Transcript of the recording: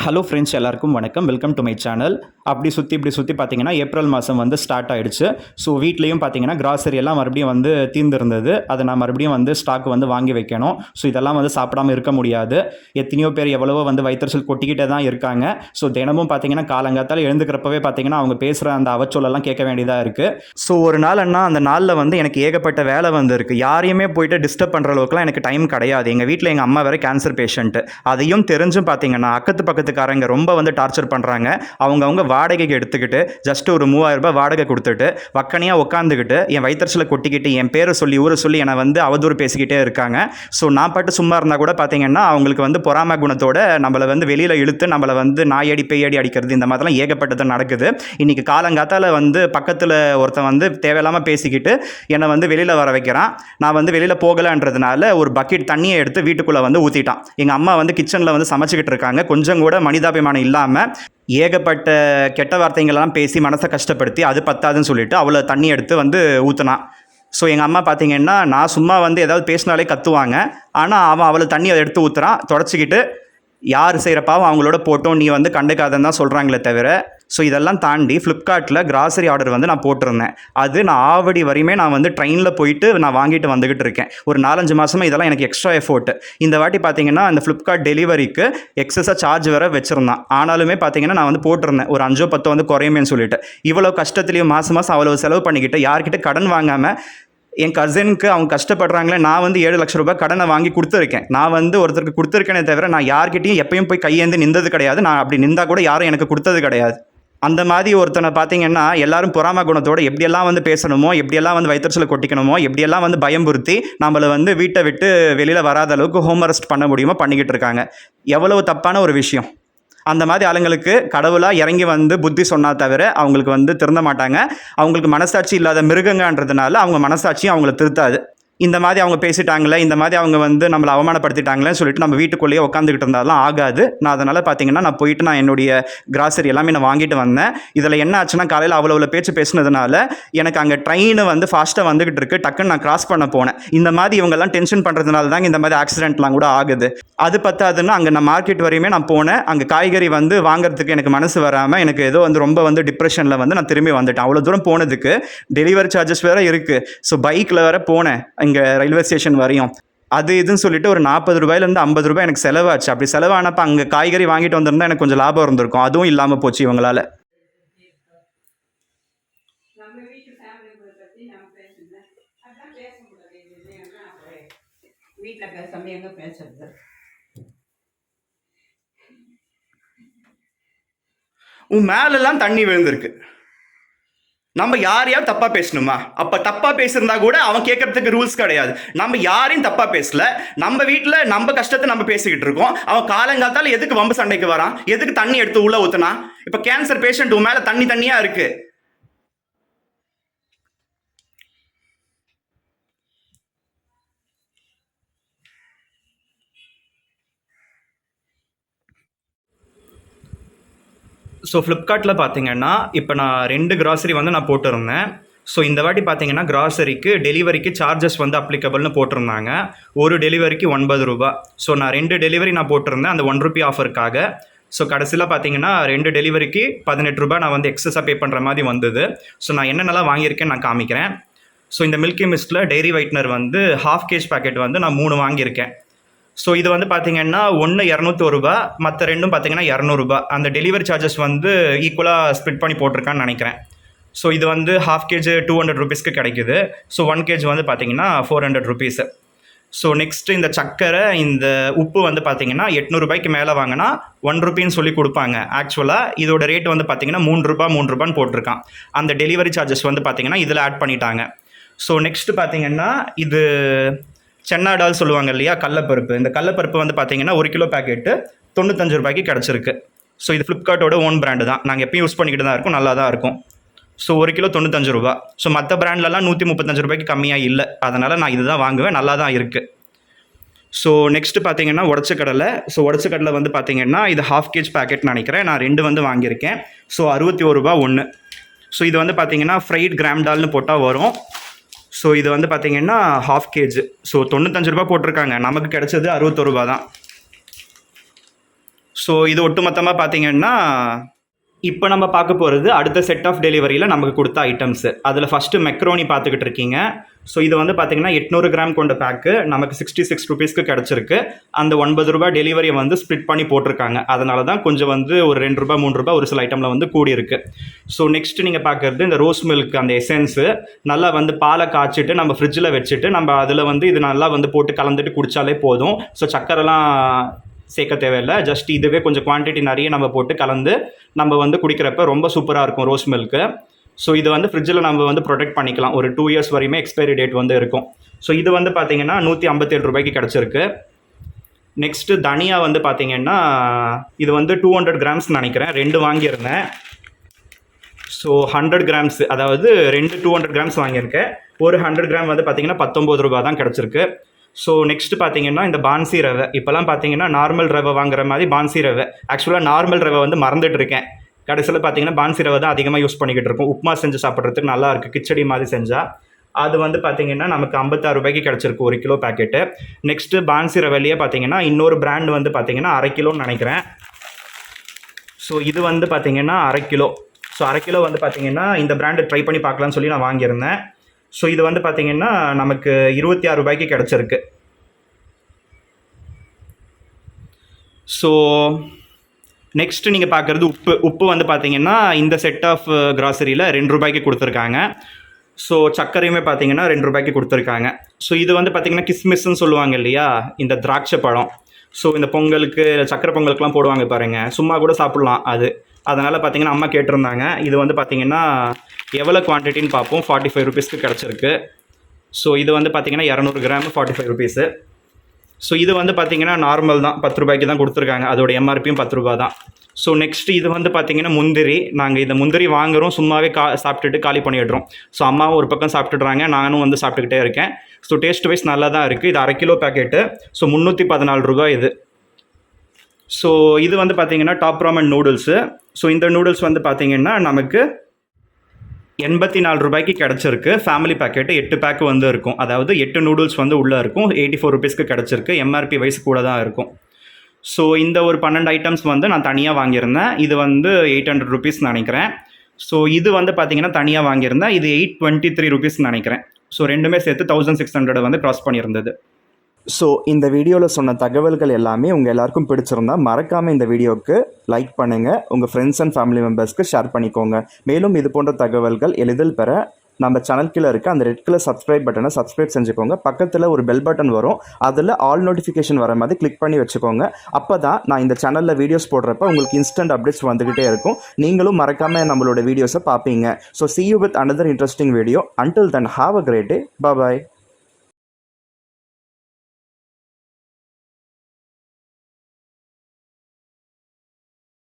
Hello friends, எல்லாருக்கும் வணக்கம். Welcome to my channel. அப்படி சுற்றி பார்த்தீங்கன்னா ஏப்ரல் மாதம் வந்து ஸ்டார்ட் ஆகிடுச்சு. ஸோ வீட்லேயும் பார்த்தீங்கன்னா கிராசரி எல்லாம் மறுபடியும் வந்து தீர்ந்துருந்தது. அதை நான் மறுபடியும் வந்து ஸ்டாக் வந்து வாங்கி வைக்கணும். ஸோ இதெல்லாம் வந்து சாப்பிடாமல் இருக்க முடியாது. எத்தனையோ பேர் எவ்வளவோ வந்து வயிற்றுச்சல் கொட்டிக்கிட்டே தான் இருக்காங்க. ஸோ தினமும் பார்த்தீங்கன்னா காலங்காத்தால் எழுந்துக்கிறப்பவே பார்த்தீங்கன்னா அவங்க பேசுகிற அந்த அவச்சொல்லெல்லாம் கேட்க வேண்டியதாக இருக்குது. ஸோ ஒரு நாள் அந்த நாளில் வந்து எனக்கு ஏகப்பட்ட வேலை வந்து இருக்குது. யாரையுமே போயிட்டு டிஸ்டர்ப் பண்ணுற அளவுக்குலாம் எனக்கு டைம் கிடையாது. எங்கள் வீட்டில் எங்கள் அம்மா வேறு கேன்சர் பேஷண்ட்டு. அதையும் தெரிஞ்சும் பார்த்தீங்கன்னா பக்கத்துக்காரங்க ரொம்ப வந்து டார்ச்சர் பண்ணுறாங்க. அவங்க வாடகைக்கு எடுத்துக்கிட்டு ஜஸ்ட் ஒரு 3000 ரூபாய் வாடகை கொடுத்துட்டு வக்கனையாக உட்காந்துக்கிட்டு என் வயிற்றுச்சலை கொட்டிக்கிட்டு என் பேரை சொல்லி ஊரை சொல்லி என்னை வந்து அவதூறு பேசிக்கிட்டே இருக்காங்க. ஸோ நான் பாட்டு சும்மா இருந்தால் கூட பார்த்தீங்கன்னா அவங்களுக்கு வந்து பொறாமை குணத்தோட நம்மளை வந்து வெளியில் இழுத்து நம்மளை வந்து நாயடி பேயடி அடிக்கிறது இந்த மாதிரிலாம் ஏகப்பட்டது நடக்குது. இன்றைக்கி காலங்காத்தால் வந்து பக்கத்தில் ஒருத்தன் வந்து தேவையில்லாமல் பேசிக்கிட்டு என்னை வந்து வெளியில் வர வைக்கிறான். நான் வந்து வெளியில் போகலைன்றதுனால ஒரு பக்கெட் தண்ணியை எடுத்து வீட்டுக்குள்ளே வந்து ஊற்றிட்டான். எங்கள் அம்மா வந்து கிச்சனில் வந்து சமைச்சிக்கிட்டு இருக்காங்க. கொஞ்சம் கூட மனிதாபிமானம் இல்லாமல் ஏகப்பட்ட கெட்ட வார்த்தைங்கள்லாம் பேசி மனசை கஷ்டப்படுத்தி அது பத்தாதுன்னு சொல்லிட்டு அவளை தண்ணி எடுத்து வந்து ஊற்றினான். ஸோ எங்கள் அம்மா பார்த்தீங்கன்னா நான் சும்மா வந்து ஏதாவது பேசினாலே கத்துவாங்க. ஆனால் அவளை தண்ணி அதை எடுத்து ஊற்றுறான். தொடச்சிக்கிட்டு யார் செய்கிற பாவம் அவங்களோட போட்டோம், நீ வந்து கண்டுக்காதன்னு தான் சொல்கிறாங்களே தவிர. ஸோ இதெல்லாம் தாண்டி ஃப்ளிப்கார்ட்டில் கிராசரி ஆர்டர் வந்து நான் போட்டிருந்தேன். அது நான் ஆவடி வரையுமே நான் வந்து ட்ரெயினில் போயிட்டு நான் வாங்கிட்டு வந்துக்கிட்டு இருக்கேன். ஒரு 4-5 மாதமாக இதெல்லாம் எனக்கு எக்ஸ்ட்ரா எஃபோர்ட்டு. இந்த வாட்டி பார்த்தீங்கன்னா அந்த ஃப்ளிப்கார்ட் டெலிவரிக்கு எக்ஸஸாக சார்ஜ் வேறு வச்சுருந்தான். ஆனாலுமே பார்த்தீங்கன்னா நான் வந்து போட்டிருந்தேன் ஒரு 5-10 வந்து குறையுமேன்னு சொல்லிட்டு. இவ்வளோ கஷ்டத்துலேயும் மாதம் அவ்வளோ செலவு பண்ணிக்கிட்டு யார்கிட்ட கடன் வாங்காமல் என் கசினுக்கு அவங்க கஷ்டப்படுறாங்களே, நான் வந்து 7 லட்சம் ரூபாய் கடனை வாங்கி கொடுத்துருக்கேன். நான் வந்து ஒருத்தருக்கு கொடுத்துருக்கேனே தவிர நான் யார்கிட்டையும் எப்பயும் போய் கையேந்து நின்றது கிடையாது. நான் அப்படி நின்றா கூட யாரும் எனக்கு கொடுத்தது கிடையாது. அந்த மாதிரி ஒருத்தனை பார்த்தீங்கன்னா எல்லாரும் பொறாமை குணத்தோடு எப்படியெல்லாம் வந்து பேசணுமோ, எப்படியெல்லாம் வந்து வயிற்றுச்சலை கொட்டிக்கணுமோ, எப்படியெல்லாம் வந்து பயம்புறுத்தி நம்மளை வந்து வீட்டை விட்டு வெளியில் வராத அளவுக்கு ஹோம் அரெஸ்ட் பண்ண முடியுமோ பண்ணிக்கிட்டு இருக்காங்க. எவ்வளவு தப்பான ஒரு விஷயம். அந்த மாதிரி ஆளுங்களுக்கு கடவுளாக இறங்கி வந்து புத்தி சொன்னால் தவிர அவங்களுக்கு வந்து திருந்த மாட்டாங்க. அவங்களுக்கு மனசாட்சி இல்லாத மிருகங்கன்றதுனால அவங்க மனசாட்சியும் அவங்கள திருத்தாது. இந்த மாதிரி அவங்க பேசிட்டாங்களே, இந்த மாதிரி அவங்க வந்து நம்மளை அவமானப்படுத்திட்டாங்களேன்னு சொல்லிட்டு நம்ம வீட்டுக்குள்ளேயே உட்காந்துக்கிட்டு இருந்தாலும் ஆகாது. நான் அதனால் பார்த்தீங்கன்னா நான் போயிட்டு நான் என்னுடைய கிராசரி எல்லாமே நான் வாங்கிட்டு வந்தேன். இதில் என்ன ஆச்சுன்னா காலையில் அவ்வளோ பேச்சு பேசினதுனால எனக்கு அங்கே ட்ரெயின் வந்து ஃபாஸ்ட்டாக வந்துக்கிட்டு இருக்கு. டக்குன்னு நான் கிராஸ் பண்ண போனேன். இந்த மாதிரி இவங்கெல்லாம் டென்ஷன் பண்ணுறதுனால தாங்க இந்த மாதிரி ஆக்சிடென்ட்லாம் கூட ஆகுது. அது பத்தாதுன்னா அங்கே நான் மார்க்கெட் வரையுமே நான் போனேன். அங்கே காய்கறி வந்து வாங்குறதுக்கு எனக்கு மனசு வராமல் எனக்கு ஏதோ வந்து ரொம்ப வந்து டிப்ரெஷனில் வந்து நான் திரும்பி வந்துட்டேன். அவ்வளோ தூரம் போனதுக்கு டெலிவரி சார்ஜஸ் வேறு இருக்குது. ஸோ பைக்கில் வேறு போனேன் இங்கே ரயில்வே ஸ்டேஷன் வரையும். அது இதுன்னு சொல்லிட்டு ஒரு 40 ரூபாயிலேருந்து 50 ரூபாய் எனக்கு செலவாச்சு. அப்படி செலவானப்போ அங்கே காய்கறி வாங்கிட்டு வந்திருந்தா எனக்கு கொஞ்சம் லாபம் இருந்திருக்கும். அதுவும் இல்லாமல் போச்சு இவங்களால. உன் மேலெல்லாம் தண்ணி விழுந்திருக்கு. நம்ம யாரையாவது தப்பா பேசணுமா? அப்ப தப்பா பேசியிருந்தா கூட அவன் கேட்கறதுக்கு ரூல்ஸ் கிடையாது. நம்ம யாரையும் தப்பா பேசல. நம்ம வீட்டில் நம்ம கஷ்டத்தை நம்ம பேசிக்கிட்டு இருக்கோம். அவன் காலங்காத்தால எதுக்கு வம்பு சண்டைக்கு வரான்? எதுக்கு தண்ணி எடுத்து உள்ள ஊத்துனா? இப்ப கேன்சர் பேஷண்ட் உன் மேல தண்ணியா இருக்கு. ஸோ ஃப்ளிப்கார்ட்டில் பார்த்தீங்கன்னா இப்போ நான் 2 கிராசரி வந்து நான் போட்டிருந்தேன். ஸோ இந்த வாட்டி பார்த்தீங்கன்னா கிராசரிக்கு டெலிவரிக்கு சார்ஜஸ் வந்து அப்ளிகபிள்னு போட்டிருந்தாங்க. ஒரு டெலிவரிக்கு 9 ரூபா. ஸோ நான் 2 டெலிவரி நான் போட்டிருந்தேன் அந்த 1 ரூபி ஆஃபருக்காக. ஸோ கடைசியில் பார்த்தீங்கன்னா 2 டெலிவரிக்கு 18 ரூபா நான் வந்து எக்ஸஸாக பே பண்ணுற மாதிரி வந்தது. ஸோ நான் என்னென்னலாம் வாங்கியிருக்கேன்னு நான் காமிக்கிறேன். ஸோ இந்த மில்கி மிஸ்ட்டில் டெய்ரி ஒயிட்னர் வந்து 1/2 kg பேக்கெட் வந்து நான் 3 வாங்கியிருக்கேன். ஸோ இது வந்து பார்த்தீங்கன்னா ஒன்று 201 ரூபா, மற்ற ரெண்டும் பார்த்தீங்கன்னா 200 ரூபா. அந்த டெலிவரி சார்ஜஸ் வந்து ஈக்குவலாக ஸ்ப்ளிட் பண்ணி போட்டிருக்கான்னு நினைக்கிறேன். ஸோ இது வந்து 1/2 kg 200 ருபீஸ்க்கு கிடைக்குது. ஸோ 1 kg வந்து பார்த்தீங்கன்னா 400 ருபீஸு. ஸோ நெக்ஸ்ட்டு இந்த சக்கரை இந்த உப்பு வந்து பார்த்தீங்கன்னா 800 ரூபாய்க்கு மேலே வாங்கினா 1 ரூபின்னு சொல்லி கொடுப்பாங்க. ஆக்சுவலாக இதோட ரேட் வந்து பார்த்தீங்கன்னா 3 ரூபான்னு போட்டிருக்கான். அந்த டெலிவரி சார்ஜஸ் வந்து பார்த்தீங்கன்னா இதில் ஆட் பண்ணிட்டாங்க. ஸோ நெக்ஸ்ட்டு பார்த்தீங்கன்னா இது சென்னா டால் சொல்லுவாங்க இல்லையா, கடலப்பருப்பு. இந்த கடலப்பருப்பு வந்து பார்த்தீங்கன்னா 1 கிலோ பேக்கெட்டு 95 ரூபாய்க்கு கிடச்சிருக்கு. ஸோ இது ஃப்ளிப்கார்ட்டோட ஓன் பிராண்டு தான். நாங்கள் எப்பயும் யூஸ் பண்ணிக்கிட்டு தான் இருக்கும், நல்லா தான் இருக்கும். ஸோ 1 கிலோ 95 ரூபா. ஸோ மற்ற பிராண்ட்லலாம் 135 ரூபாய்க்கு கம்மியாக இல்லை. அதனால் நான் இது தான் வாங்குவேன், நல்லா தான் இருக்குது. ஸோ நெக்ஸ்ட்டு பார்த்தீங்கன்னா உடச்ச கடலை. ஸோ உடச்ச கடலை வந்து பார்த்தீங்கன்னா இது 1/2 kg பேக்கெட் நினைக்கிறேன். நான் 2 வந்து வாங்கியிருக்கேன். ஸோ 61 ரூபா ஒன்று. ஸோ இது வந்து பார்த்தீங்கன்னா ஃப்ரைட் கிராம் டால்னு போட்டால் வரும். ஸோ இது வந்து பார்த்தீங்கன்னா 1/2 kg. ஸோ 95 ரூபா போட்டிருக்காங்க, நமக்கு கிடைச்சது 61 ரூபா தான். ஸோ இது ஒட்டுமொத்தமாக பார்த்தீங்கன்னா இப்போ நம்ம பார்க்க போகிறது அடுத்த செட் ஆஃப் டெலிவரியில் நமக்கு கொடுத்த ஐட்டம்ஸு. அதில் ஃபஸ்ட்டு மெக்ரோனி பார்த்துக்கிட்டு இருக்கீங்க. ஸோ இது வந்து பார்த்தீங்கன்னா 800 கிராம் கொண்ட பேக்கு நமக்கு 66 ருபீஸ்க்கு கிடச்சிருக்கு. அந்த 9 ரூபா டெலிவரியை வந்து ஸ்ப்ளிட் பண்ணி போட்டிருக்காங்க. அதனால தான் கொஞ்சம் வந்து ஒரு 2 ரூபா 3 ரூபா ஒரு சில ஐட்டமில் வந்து கூடியிருக்கு. ஸோ நெக்ஸ்ட் நீங்கள் பார்க்குறது இந்த ரோஸ் மில்க் அந்த எசன்ஸு நல்லா வந்து பாலை காய்ச்சிட்டு நம்ம ஃப்ரிட்ஜில் வச்சுட்டு நம்ம அதில் வந்து இது நல்லா வந்து போட்டு கலந்துட்டு குடித்தாலே போதும். ஸோ சக்கரைலாம் சேர்க்க தேவையில்லை. ஜஸ்ட் இதுவே கொஞ்சம் குவான்டிட்டி நிறைய நம்ம போட்டு கலந்து நம்ம வந்து குடிக்கிறப்ப ரொம்ப சூப்பராக இருக்கும் ரோஸ் மில்க்கு. ஸோ இது வந்து ஃப்ரிட்ஜில் நம்ம வந்து ப்ரொடெக்ட் பண்ணிக்கலாம். ஒரு 2 இயர்ஸ் வரையுமே எக்ஸ்பைரி டேட் வந்து இருக்கும். ஸோ இது வந்து பார்த்தீங்கன்னா 157 ரூபாய்க்கு கிடச்சிருக்கு. நெக்ஸ்ட்டு தனியா வந்து பார்த்தீங்கன்னா இது வந்து 200 கிராம்ஸ் நினைக்கிறேன், 2 வாங்கியிருந்தேன். ஸோ 100 கிராம்ஸ், அதாவது 2 200 கிராம்ஸ் வாங்கியிருக்கேன். ஒரு 100 கிராம் வந்து பார்த்தீங்கன்னா 19 ரூபா தான் கிடச்சிருக்கு. ஸோ நெக்ஸ்ட் பார்த்தீங்கன்னா இந்த பான்சி ரவை. இப்போலாம் பார்த்தீங்கன்னா நார்மல் ரவை வாங்குற மாதிரி பான்சி ரவை. ஆக்சுவலாக நார்மல் ரவை வந்து மறந்துட்டு இருக்கேன். கடைசியில் பார்த்தீங்கன்னா பான்சி ரவை தான் அதிகமாக யூஸ் பண்ணிக்கிட்டு இருக்கும். உப்புமா செஞ்சு சாப்பிட்றதுக்கு நல்லா இருக்குது, கிச்சடி மாதிரி செஞ்சால். அது வந்து பார்த்தீங்கன்னா நமக்கு 56 ரூபாய்க்கு கிடச்சிருக்கு 1 கிலோ பேக்கெட்டு. நெக்ஸ்ட்டு பான்சி ரவையிலேயே பார்த்தீங்கன்னா இன்னொரு பிராண்ட் வந்து பார்த்தீங்கன்னா 1/2 கிலோன்னு நினைக்கிறேன். ஸோ இது வந்து பார்த்தீங்கன்னா 1/2 கிலோ. ஸோ 1/2 கிலோ வந்து பார்த்தீங்கன்னா இந்த பிராண்டு ட்ரை பண்ணி பார்க்கலான்னு சொல்லி நான் வாங்கியிருந்தேன். ஸோ இது வந்து பார்த்தீங்கன்னா நமக்கு 26 ரூபாய்க்கு கிடச்சிருக்கு. ஸோ நெக்ஸ்ட்டு நீங்கள் பார்க்குறது உப்பு வந்து பார்த்தீங்கன்னா இந்த செட் ஆஃப் கிராசரியில் 2 ரூபாய்க்கு கொடுத்துருக்காங்க. ஸோ சர்க்கரையுமே பார்த்தீங்கன்னா 2 ரூபாய்க்கு கொடுத்துருக்காங்க. ஸோ இது வந்து பார்த்தீங்கன்னா கிஸ்மிஸ்ன்னு சொல்லுவாங்க இல்லையா, இந்த திராட்சை பழம். ஸோ இந்த பொங்கலுக்கு சக்கரை பொங்கலுக்குலாம் போடுவாங்க பாருங்கள், சும்மா கூட சாப்பிட்லாம் அது. அதனால் பார்த்தீங்கன்னா அம்மா கேட்டிருந்தாங்க. இது வந்து பார்த்தீங்கன்னா எவ்வளோ குவான்டிட்டின்னு பார்ப்போம். 45 ருபீஸ்க்கு கிடச்சிருக்கு. ஸோ இது வந்து பார்த்தீங்கன்னா 200 கிராம் 45 ருபீஸு. ஸோ இது வந்து பார்த்தீங்கன்னா நார்மல் தான், 10 ரூபாய்க்கு தான் கொடுத்துருக்காங்க. அதோட எம்ஆர்பியும் 10 ரூபா தான். ஸோ நெக்ஸ்ட்டு இது வந்து பார்த்தீங்கன்னா முந்திரி. நாங்கள் இந்த முந்திரி வாங்குகிறோம், சும்மாவே சாப்பிட்டுட்டு காலி பண்ணிடுறோம். ஸோ அம்மாவும் ஒரு பக்கம் சாப்பிட்டுடுறாங்க, நானும் வந்து சாப்பிட்டுக்கிட்டே இருக்கேன். ஸோ டேஸ்ட் வைஸ் நல்லா தான் இருக்குது. இது 1/2 கிலோ பேக்கெட்டு. ஸோ 314 ரூபா இது. ஸோ இது வந்து பார்த்தீங்கன்னா டாப் ராமன் நூடுல்ஸு. ஸோ இந்த நூடுல்ஸ் வந்து பார்த்தீங்கன்னா நமக்கு 84 ரூபாய்க்கு கிடச்சிருக்கு. ஃபேமிலி பேக்கெட்டு 8 பேக்கு வந்து இருக்கும். அதாவது 8 நூடுல்ஸ் வந்து உள்ளே இருக்கும். 84 ருபீஸ்க்கு கிடச்சிருக்கு. எம்ஆர்பி வைஸ் கூட தான் இருக்கும். ஸோ இந்த ஒரு 12 ஐட்டம்ஸ் வந்து நான் தனியாக வாங்கியிருந்தேன். இது வந்து 800 ருபீஸ் நினைக்கிறேன். ஸோ இது வந்து பார்த்தீங்கன்னா தனியாக வாங்கியிருந்தேன். இது 823 ருபீஸ் நினைக்கிறேன். ஸோ ரெண்டுமே சேர்த்து 1600 வந்து க்ராஸ் பண்ணியிருந்தது. ஸோ இந்த வீடியோவில் சொன்ன தகவல்கள் எல்லாமே உங்கள் எல்லாருக்கும் பிடிச்சிருந்தா மறக்காமல் இந்த வீடியோவுக்கு லைக் பண்ணுங்கள், உங்கள் ஃப்ரெண்ட்ஸ் அண்ட் ஃபேமிலி மெம்பர்ஸ்க்கு ஷேர் பண்ணிக்கோங்க. மேலும் இது போன்ற தகவல்கள் எளிதில் பெற நம்ம சேனல் கீழே இருக்க அந்த ரெட் கலர் சப்ஸ்கிரைப் பட்டனை சப்ஸ்கிரைப் செஞ்சுக்கோங்க. பக்கத்தில் ஒரு பெல் பட்டன் வரும், அதில் ஆல் நோட்டிஃபிகேஷன் வர மாதிரி கிளிக் பண்ணி வச்சுக்கோங்க. அப்போ தான் நான் இந்த சேனலில் வீடியோஸ் போடுறப்ப உங்களுக்கு இன்ஸ்டன்ட் அப்டேட்ஸ் வந்துக்கிட்டே இருக்கும். நீங்களும் மறக்காமல் நம்மளோட வீடியோஸை பார்ப்பீங்க. So see you with another interesting video. Until then, have a great day. Bye bye.